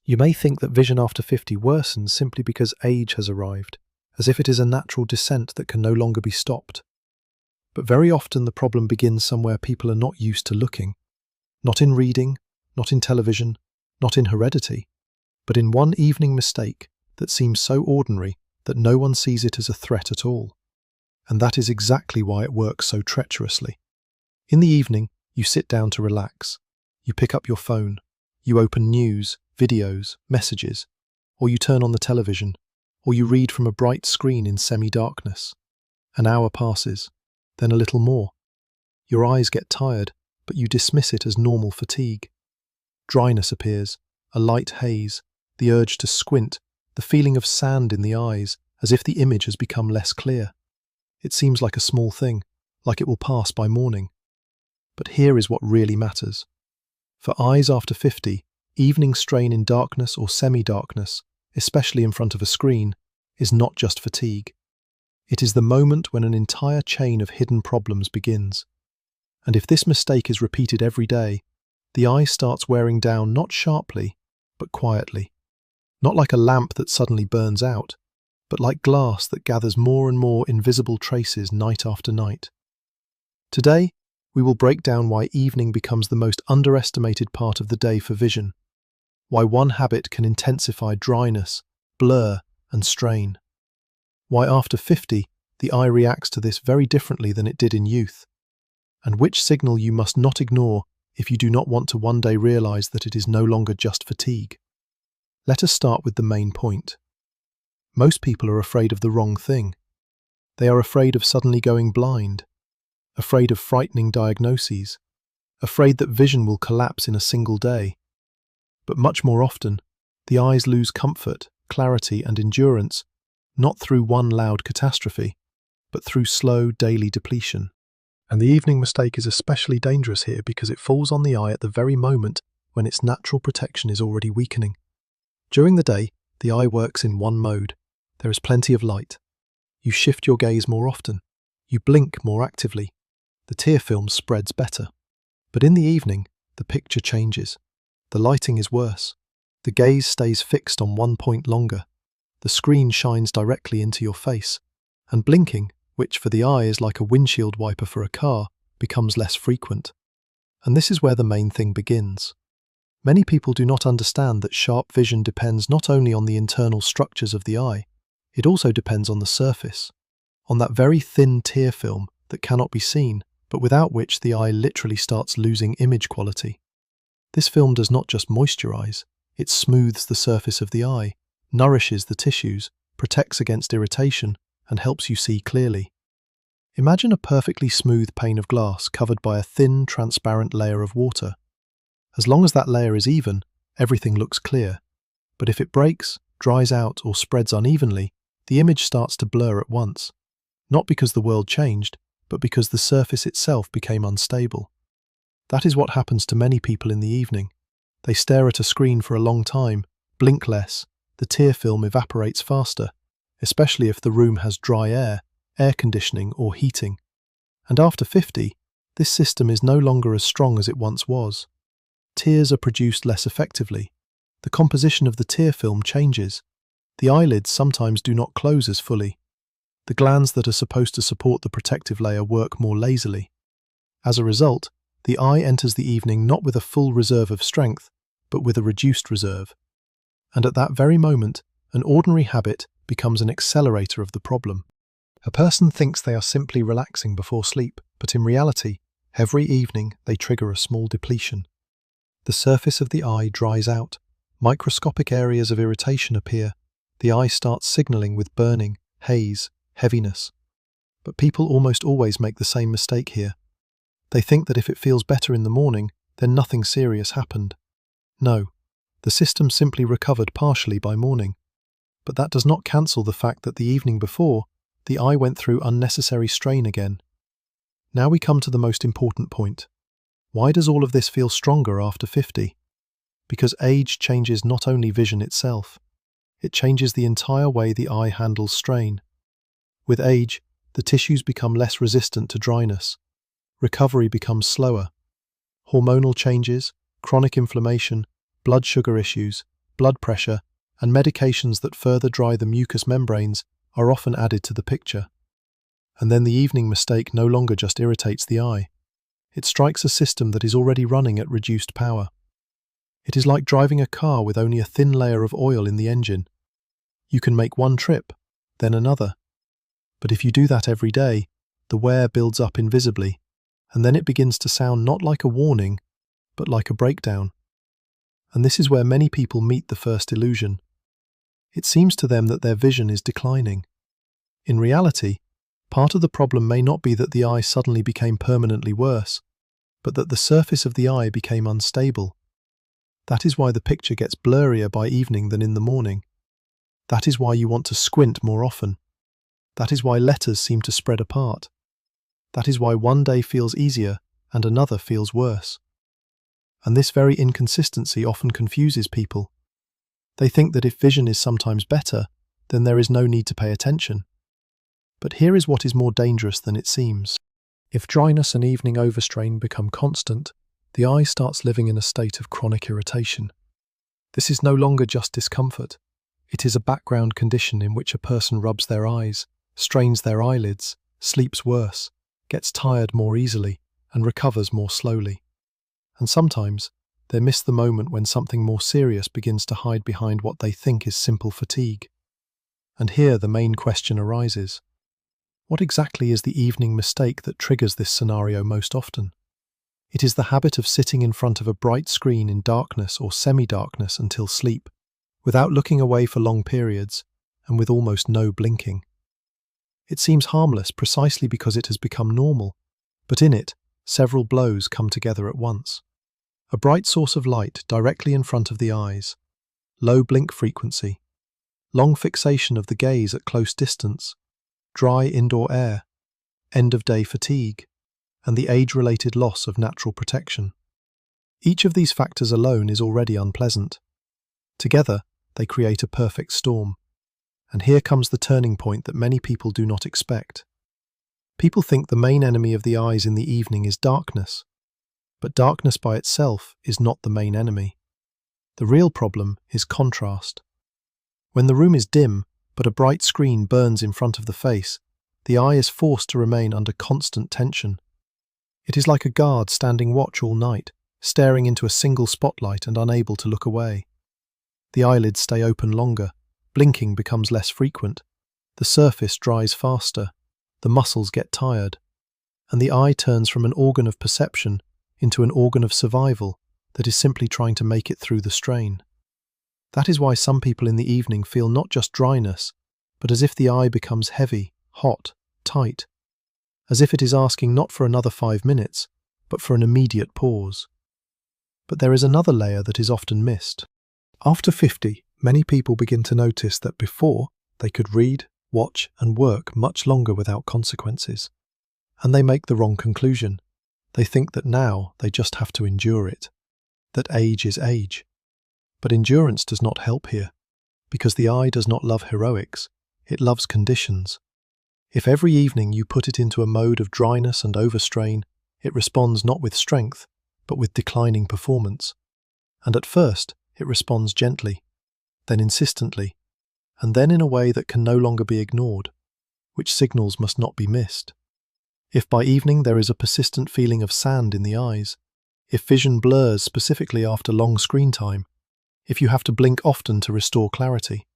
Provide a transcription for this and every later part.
You may think that vision after 50 worsens simply because age has arrived, as if it is a natural descent that can no longer be stopped. But very often the problem begins somewhere people are not used to looking. Not in reading, not in television, not in heredity, but in one evening mistake that seems so ordinary that no one sees it as a threat at all. And that is exactly why it works so treacherously. In the evening, you sit down to relax. You pick up your phone. You open news, videos, messages, or you turn on the television, or you read from a bright screen in semi-darkness. An hour passes, then a little more. Your eyes get tired, but you dismiss it as normal fatigue. Dryness appears, a light haze, the urge to squint, the feeling of sand in the eyes, as if the image has become less clear. It seems like a small thing, like it will pass by morning. But here is what really matters. For eyes after 50, evening strain in darkness or semi-darkness, especially in front of a screen, is not just fatigue. It is the moment when an entire chain of hidden problems begins. And if this mistake is repeated every day, the eye starts wearing down not sharply, but quietly. Not like a lamp that suddenly burns out, but like glass that gathers more and more invisible traces night after night. Today, we will break down why evening becomes the most underestimated part of the day for vision, why one habit can intensify dryness, blur, and strain, why after 50 the eye reacts to this very differently than it did in youth, and which signal you must not ignore if you do not want to one day realize that it is no longer just fatigue. Let us start with the main point. Most people are afraid of the wrong thing. They are afraid of suddenly going blind, afraid of frightening diagnoses, afraid that vision will collapse in a single day. But much more often, the eyes lose comfort, clarity, and endurance, not through one loud catastrophe, but through slow daily depletion. And the evening mistake is especially dangerous here because it falls on the eye at the very moment when its natural protection is already weakening. During the day, the eye works in one mode. There is plenty of light. You shift your gaze more often. You blink more actively. The tear film spreads better. But in the evening, the picture changes. The lighting is worse. The gaze stays fixed on one point longer. The screen shines directly into your face. And blinking, which for the eye is like a windshield wiper for a car, becomes less frequent. And this is where the main thing begins. Many people do not understand that sharp vision depends not only on the internal structures of the eye, it also depends on the surface, on that very thin tear film that cannot be seen, but without which the eye literally starts losing image quality. This film does not just moisturize, it smooths the surface of the eye, nourishes the tissues, protects against irritation, and helps you see clearly. Imagine a perfectly smooth pane of glass covered by a thin, transparent layer of water. As long as that layer is even, everything looks clear. But if it breaks, dries out, or spreads unevenly, the image starts to blur at once. Not because the world changed, but because the surface itself became unstable. That is what happens to many people in the evening. They stare at a screen for a long time, blink less, the tear film evaporates faster, especially if the room has dry air conditioning, or heating. And after 50, this system is no longer as strong as it once was. Tears are produced less effectively. The composition of the tear film changes. The eyelids sometimes do not close as fully. The glands that are supposed to support the protective layer work more lazily. As a result, the eye enters the evening not with a full reserve of strength, but with a reduced reserve. And at that very moment, an ordinary habit becomes an accelerator of the problem. A person thinks they are simply relaxing before sleep, but in reality, every evening they trigger a small depletion. The surface of the eye dries out, microscopic areas of irritation appear, the eye starts signaling with burning, haze, heaviness. But people almost always make the same mistake here. They think that if it feels better in the morning, then nothing serious happened. No, the system simply recovered partially by morning. But that does not cancel the fact that the evening before, the eye went through unnecessary strain again. Now we come to the most important point. Why does all of this feel stronger after 50? Because age changes not only vision itself, it changes the entire way the eye handles strain. With age, the tissues become less resistant to dryness. Recovery becomes slower. Hormonal changes, chronic inflammation, blood sugar issues, blood pressure, and medications that further dry the mucous membranes are often added to the picture. And then the evening mistake no longer just irritates the eye. It strikes a system that is already running at reduced power. It is like driving a car with only a thin layer of oil in the engine. You can make one trip, then another. But if you do that every day, the wear builds up invisibly, and then it begins to sound not like a warning, but like a breakdown. And this is where many people meet the first illusion. It seems to them that their vision is declining. In reality, part of the problem may not be that the eye suddenly became permanently worse, but that the surface of the eye became unstable. That is why the picture gets blurrier by evening than in the morning. That is why you want to squint more often. That is why letters seem to spread apart. That is why one day feels easier and another feels worse. And this very inconsistency often confuses people. They think that if vision is sometimes better, then there is no need to pay attention. But here is what is more dangerous than it seems. If dryness and evening overstrain become constant, the eye starts living in a state of chronic irritation. This is no longer just discomfort. It is a background condition in which a person rubs their eyes, strains their eyelids, sleeps worse, gets tired more easily, and recovers more slowly. And sometimes, they miss the moment when something more serious begins to hide behind what they think is simple fatigue. And here the main question arises. What exactly is the evening mistake that triggers this scenario most often? It is the habit of sitting in front of a bright screen in darkness or semi-darkness until sleep, without looking away for long periods, and with almost no blinking. It seems harmless precisely because it has become normal, but in it, several blows come together at once. A bright source of light directly in front of the eyes, low blink frequency, long fixation of the gaze at close distance, dry indoor air, end-of-day fatigue, and the age-related loss of natural protection. Each of these factors alone is already unpleasant. Together, they create a perfect storm. And here comes the turning point that many people do not expect. People think the main enemy of the eyes in the evening is darkness. But darkness by itself is not the main enemy. The real problem is contrast. When the room is dim, but a bright screen burns in front of the face, the eye is forced to remain under constant tension. It is like a guard standing watch all night, staring into a single spotlight and unable to look away. The eyelids stay open longer, blinking becomes less frequent, the surface dries faster, the muscles get tired, and the eye turns from an organ of perception into an organ of survival that is simply trying to make it through the strain. That is why some people in the evening feel not just dryness, but as if the eye becomes heavy, hot, tight, as if it is asking not for another 5 minutes, but for an immediate pause. But there is another layer that is often missed. After 50, many people begin to notice that before, they could read, watch, and work much longer without consequences. And they make the wrong conclusion. They think that now they just have to endure it, that age is age. But endurance does not help here, because the eye does not love heroics, it loves conditions. If every evening you put it into a mode of dryness and overstrain, it responds not with strength, but with declining performance. And at first, it responds gently, then insistently, and then in a way that can no longer be ignored, which signals must not be missed. If by evening there is a persistent feeling of sand in the eyes, if vision blurs specifically after long screen time, if you have to blink often to restore clarity,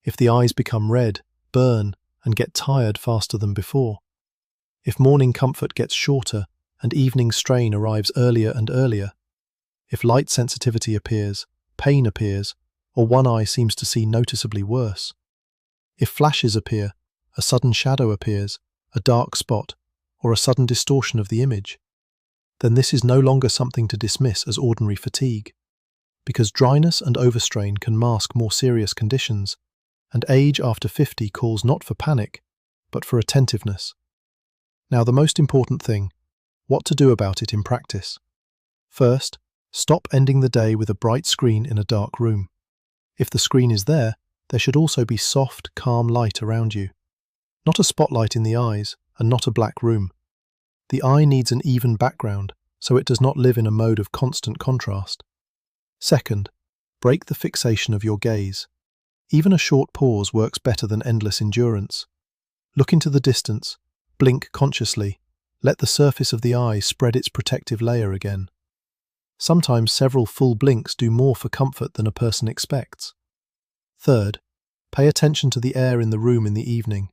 if the eyes become red, burn, and get tired faster than before, if morning comfort gets shorter and evening strain arrives earlier and earlier, if light sensitivity appears, pain appears, or one eye seems to see noticeably worse, if flashes appear, a sudden shadow appears, a dark spot, or a sudden distortion of the image, then this is no longer something to dismiss as ordinary fatigue, because dryness and overstrain can mask more serious conditions, and age after 50 calls not for panic, but for attentiveness. Now the most important thing, what to do about it in practice. First, stop ending the day with a bright screen in a dark room. If the screen is there, there should also be soft, calm light around you. Not a spotlight in the eyes, and not a black room. The eye needs an even background, so it does not live in a mode of constant contrast. Second, Break the fixation of your gaze. Even a short pause works better than endless endurance. Look into the distance, blink consciously, let the surface of the eye spread its protective layer again. Sometimes several full blinks do more for comfort than a person expects. Third, pay attention to the air in the room in the evening.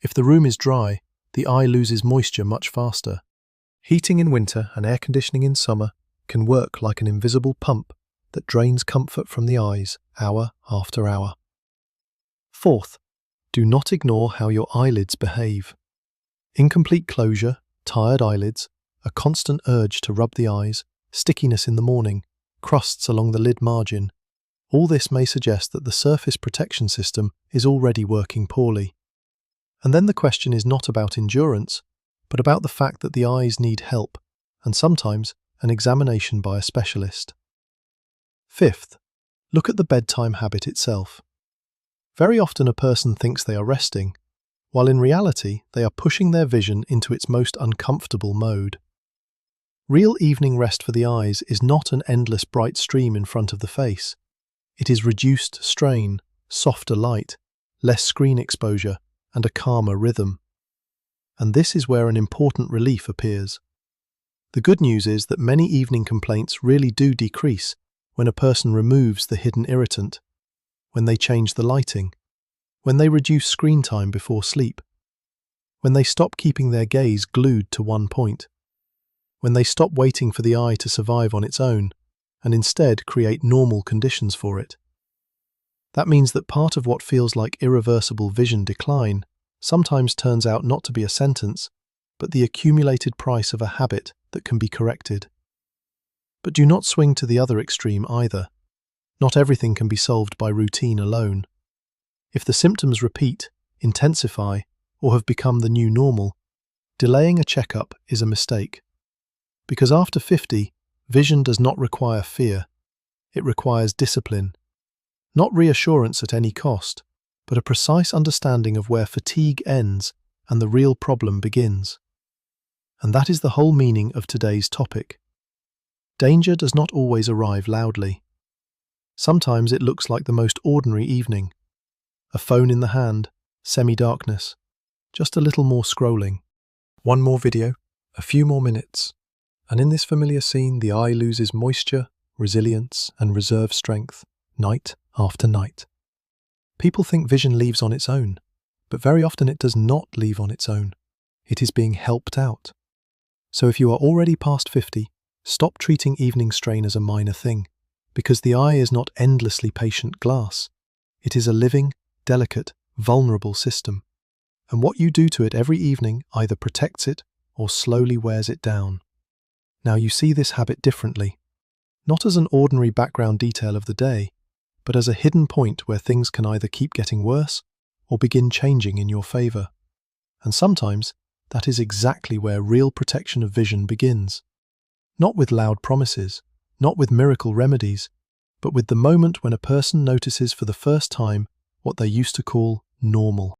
If the room is dry, the eye loses moisture much faster. Heating in winter and air conditioning in summer can work like an invisible pump that drains comfort from the eyes hour after hour. Fourth, do not ignore how your eyelids behave. Incomplete closure, tired eyelids, a constant urge to rub the eyes, stickiness in the morning, crusts along the lid margin. All this may suggest that the surface protection system is already working poorly. And then the question is not about endurance, but about the fact that the eyes need help, and sometimes an examination by a specialist. Fifth, look at the bedtime habit itself. Very often a person thinks they are resting, while in reality they are pushing their vision into its most uncomfortable mode. Real evening rest for the eyes is not an endless bright stream in front of the face. It is reduced strain, softer light, less screen exposure, and a calmer rhythm. And this is where an important relief appears. The good news is that many evening complaints really do decrease when a person removes the hidden irritant, when they change the lighting, when they reduce screen time before sleep, when they stop keeping their gaze glued to one point, when they stop waiting for the eye to survive on its own and instead create normal conditions for it. That means that part of what feels like irreversible vision decline sometimes turns out not to be a sentence, but the accumulated price of a habit that can be corrected. But do not swing to the other extreme either. Not everything can be solved by routine alone. If the symptoms repeat, intensify, or have become the new normal, delaying a checkup is a mistake. Because after 50, vision does not require fear. It requires discipline. Not reassurance at any cost, but a precise understanding of where fatigue ends and the real problem begins. And that is the whole meaning of today's topic. Danger does not always arrive loudly. Sometimes it looks like the most ordinary evening. A phone in the hand, semi-darkness, just a little more scrolling. One more video, a few more minutes, and in this familiar scene the eye loses moisture, resilience, and reserve strength, night after night. People think vision leaves on its own, but very often it does not leave on its own. It is being helped out. So if you are already past 50, stop treating evening strain as a minor thing, because the eye is not endlessly patient glass. It is a living, delicate, vulnerable system, and what you do to it every evening either protects it or slowly wears it down. Now you see this habit differently, not as an ordinary background detail of the day, but as a hidden point where things can either keep getting worse or begin changing in your favor. And sometimes that is exactly where real protection of vision begins. Not with loud promises, not with miracle remedies, but with the moment when a person notices for the first time what they used to call normal.